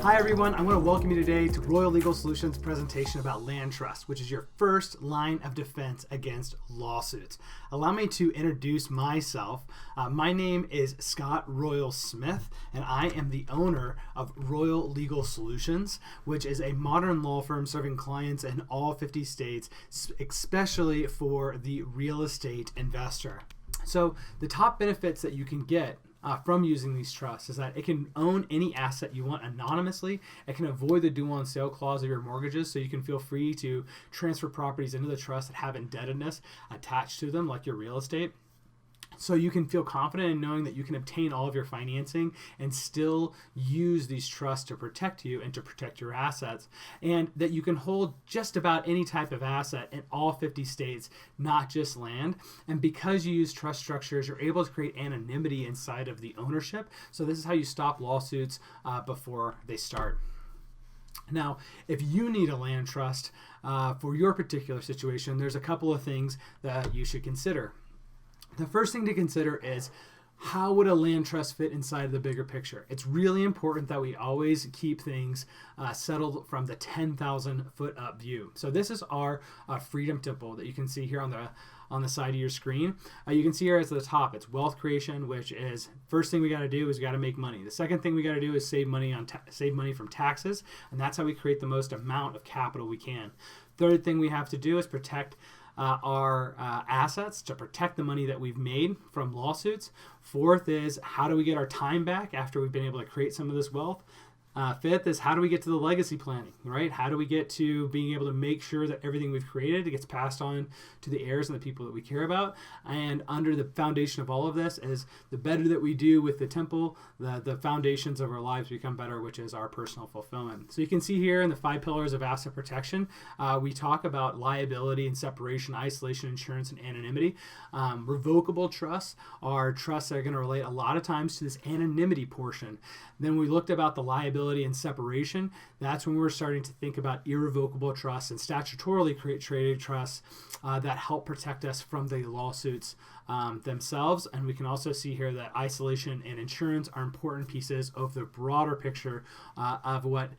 Hi everyone, I want to welcome you today to Royal Legal Solutions presentation about land trust, which is your first line of defense against lawsuits. Allow me to introduce myself. My name is Scott Royal Smith, and I am the owner of Royal Legal Solutions, which is a modern law firm serving clients in all 50 states, especially for the real estate investor. So the top benefits that you can get from using these trusts is that it can own any asset you want anonymously. It can avoid the due on sale clause of your mortgages, so you can feel free to transfer properties into the trust that have indebtedness attached to them, like your real estate. So you can feel confident in knowing that you can obtain all of your financing and still use these trusts to protect you and to protect your assets, and that you can hold just about any type of asset in all 50 states, not just land. And because you use trust structures, you're able to create anonymity inside of the ownership. So this is how you stop lawsuits before they start. Now, if you need a land trust for your particular situation, there's a couple of things that you should consider. The first thing to consider is, how would a land trust fit inside of the bigger picture? It's really important that we always keep things settled from the 10,000 foot up view. So this is our Freedom Temple that you can see here on the side of your screen. You can see here at the top, it's wealth creation, which is first thing we got to do is we got to make money. The second thing we got to do is save money from taxes, and that's how we create the most amount of capital we can. Third thing we have to do is protect our assets, to protect the money that we've made from lawsuits. Fourth is, how do we get our time back after we've been able to create some of this wealth? Fifth is, how do we get to the legacy planning, right? How do we get to being able to make sure that everything we've created gets passed on to the heirs and the people that we care about? And under the foundation of all of this is, the better that we do with the temple, the foundations of our lives become better, which is our personal fulfillment. So you can see here in the 5 pillars of asset protection, we talk about liability and separation, isolation, insurance, and anonymity. Revocable trusts are trusts that are going to relate a lot of times to this anonymity portion. Then we looked about the liability and separation. That's when we're starting to think about irrevocable trusts and statutorily traded trusts that help protect us from the lawsuits themselves. And we can also see here that isolation and insurance are important pieces of the broader picture of what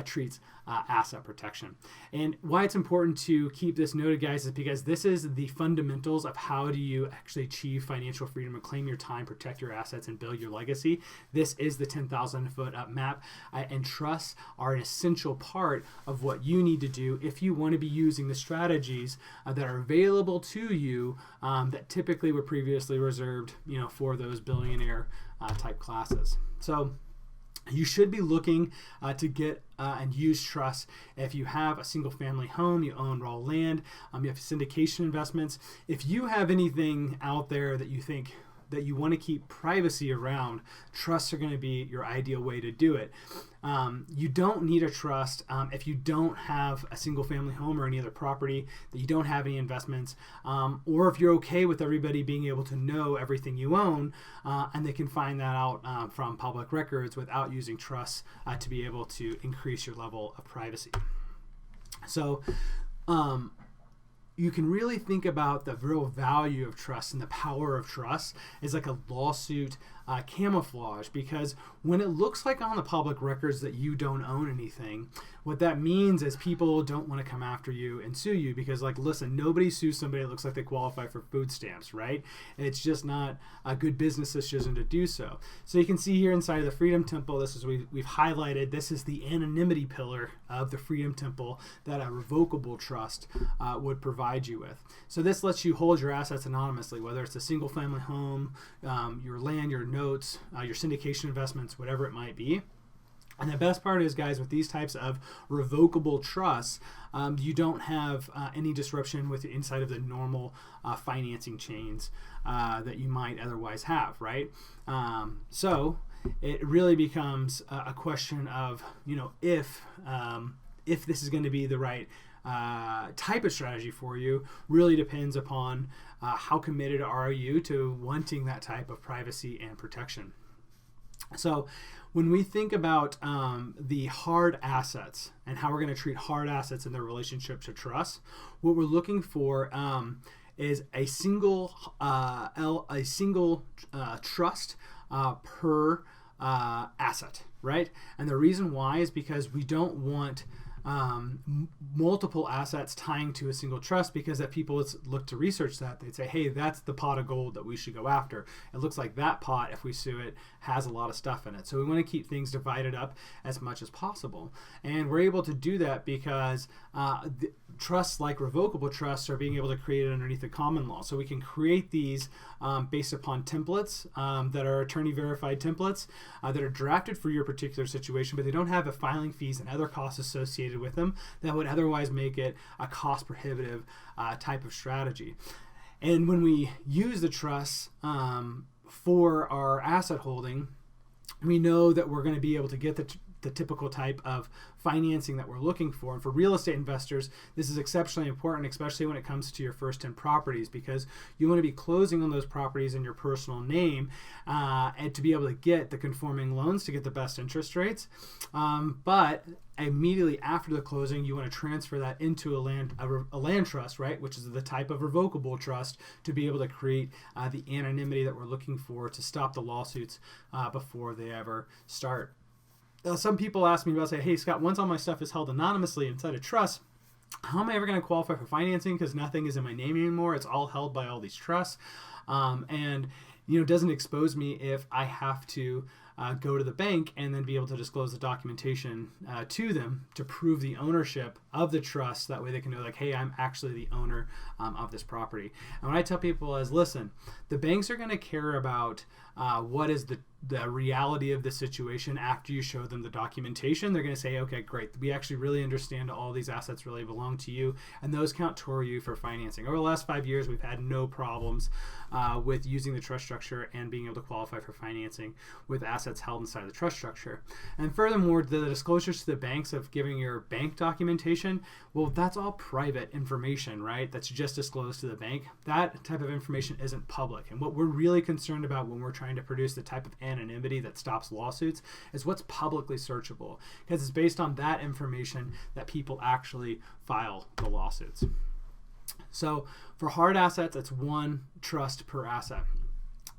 treats asset protection. And why it's important to keep this noted, guys, is because this is the fundamentals of how do you actually achieve financial freedom, reclaim your time, protect your assets, and build your legacy. This is the 10,000 foot up map, and trusts are an essential part of what you need to do if you want to be using the strategies that are available to you that typically were previously reserved, for those billionaire type classes. So you should be looking to get and use trusts if you have a single family home, you own raw land, you have syndication investments. If you have anything out there that you think that you want to keep privacy around, trusts are going to be your ideal way to do it. You don't need a trust if you don't have a single family home or any other property, that you don't have any investments, or if you're okay with everybody being able to know everything you own, and they can find that out from public records without using trusts to be able to increase your level of privacy. So you can really think about the real value of trust and the power of trust is like a lawsuit camouflage, because when it looks like on the public records that you don't own anything, what that means is people don't want to come after you and sue you, because listen, nobody sues somebody that looks like they qualify for food stamps, right? It's just not a good business decision to do so. So you can see here inside of the Freedom Temple, this is we've highlighted, this is the anonymity pillar of the Freedom Temple that a revocable trust would provide you with. So this lets you hold your assets anonymously, whether it's a single family home, your land, your notes, your syndication investments, whatever it might be. And the best part is, guys, with these types of revocable trusts, you don't have any disruption with the inside of the normal financing chains that you might otherwise have, right? So it really becomes a question of, if this is going to be the right type of strategy for you, really depends upon how committed are you to wanting that type of privacy and protection. So when we think about the hard assets and how we're going to treat hard assets in their relationship to trust, what we're looking for is a single trust per asset, right? And the reason why is because we don't want multiple assets tying to a single trust, because if people look to research that, they'd say, hey, that's the pot of gold that we should go after. It looks like that pot, if we sue it, has a lot of stuff in it. So we want to keep things divided up as much as possible. And we're able to do that because trusts like revocable trusts are being able to create it underneath the common law. So we can create these based upon templates that are attorney verified templates that are drafted for your particular situation, but they don't have the filing fees and other costs associated with them that would otherwise make it a cost prohibitive type of strategy. And when we use the trusts for our asset holding, we know that we're going to be able to get the typical type of financing that we're looking for. And for real estate investors, this is exceptionally important, especially when it comes to your first 10 properties, because you want to be closing on those properties in your personal name and to be able to get the conforming loans to get the best interest rates. But immediately after the closing, you want to transfer that into a land trust, right, which is the type of revocable trust, to be able to create the anonymity that we're looking for to stop the lawsuits before they ever start. Some people ask me about, say, hey, Scott, once all my stuff is held anonymously inside a trust, how am I ever going to qualify for financing? Because nothing is in my name anymore. It's all held by all these trusts. And it doesn't expose me if I have to go to the bank and then be able to disclose the documentation to them to prove the ownership of the trust. That way they can know, like, hey, I'm actually the owner of this property. And what I tell people is, listen, the banks are going to care about what is the reality of the situation after you show them the documentation. They're going to say, okay, great, we actually really understand all these assets really belong to you, and those count toward you for financing. Over the last 5 years, we've had no problems with using the trust structure and being able to qualify for financing with assets held inside the trust structure. And furthermore, the disclosures to the banks of giving your bank documentation, well, that's all private information, right? That's just disclosed to the bank. That type of information isn't public. And what we're really concerned about when we're trying to produce the type of anonymity that stops lawsuits is what's publicly searchable, because it's based on that information that people actually file the lawsuits. So for hard assets, it's one trust per asset.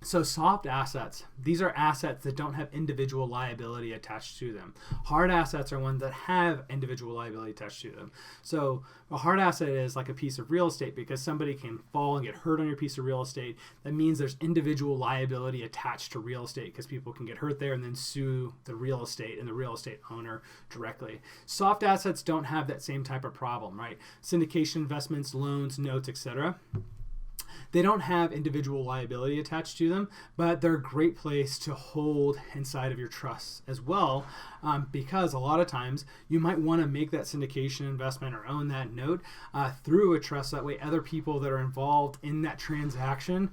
So soft assets, these are assets that don't have individual liability attached to them. Hard assets are ones that have individual liability attached to them. So a hard asset is like a piece of real estate, because somebody can fall and get hurt on your piece of real estate. That means there's individual liability attached to real estate, because people can get hurt there and then sue the real estate and the real estate owner directly. Soft assets don't have that same type of problem, right? Syndication investments, loans, notes, etc. They don't have individual liability attached to them, but they're a great place to hold inside of your trusts as well, because a lot of times you might want to make that syndication investment or own that note through a trust. That way other people that are involved in that transaction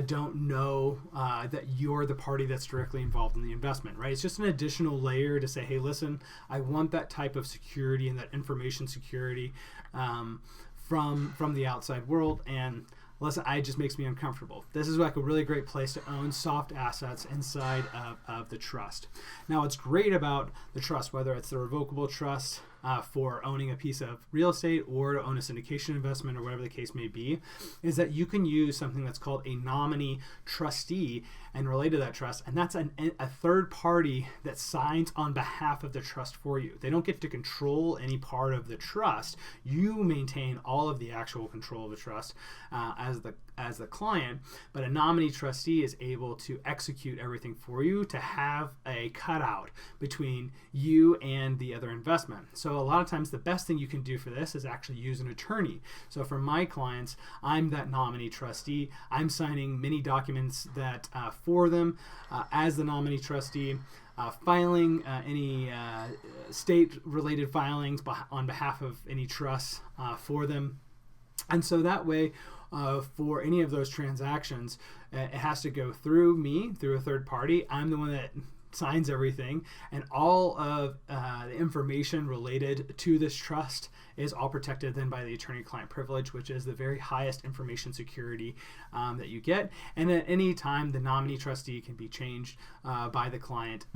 don't know that you're the party that's directly involved in the investment, right? It's just an additional layer to say, hey, listen, I want that type of security and that information security from the outside world, and listen, it just makes me uncomfortable. This is like a really great place to own soft assets inside of the trust. Now, what's great about the trust, whether it's the revocable trust for owning a piece of real estate or to own a syndication investment or whatever the case may be, is that you can use something that's called a nominee trustee and relate to that trust. And that's a third party that signs on behalf of the trust for you. They don't get to control any part of the trust. You maintain all of the actual control of the trust as the client, but a nominee trustee is able to execute everything for you, to have a cutout between you and the other investment. So a lot of times the best thing you can do for this is actually use an attorney. So for my clients, I'm that nominee trustee. I'm signing many documents that for them as the nominee trustee, filing any state-related filings on behalf of any trusts for them. And so that way, for any of those transactions, it has to go through me, through a third party. I'm the one that signs everything, and all of the information related to this trust is all protected then by the attorney-client privilege, which is the very highest information security that you get. And at any time, the nominee trustee can be changed by the client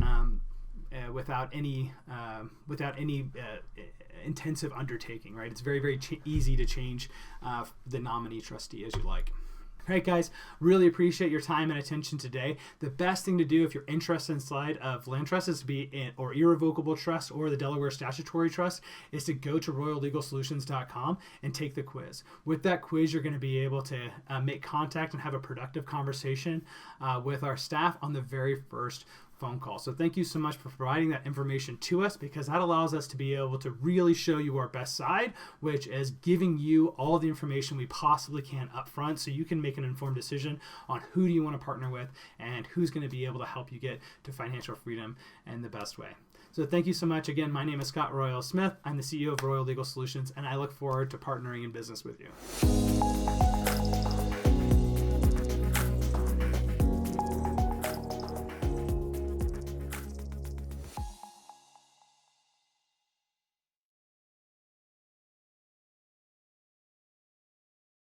without any intensive undertaking, right? It's very, very easy to change the nominee trustee as you like. All right, guys, really appreciate your time and attention today. The best thing to do if you're interested inside of land trust is to be in or irrevocable trust or the Delaware statutory trust is to go to royallegalsolutions.com and take the quiz. With that quiz, you're going to be able to make contact and have a productive conversation with our staff on the very first phone call. So thank you so much for providing that information to us, because that allows us to be able to really show you our best side, which is giving you all the information we possibly can up front so you can make an informed decision on who do you want to partner with and who's going to be able to help you get to financial freedom in the best way. So thank you so much. Again, my name is Scott Royal Smith. I'm the CEO of Royal Legal Solutions, and I look forward to partnering in business with you.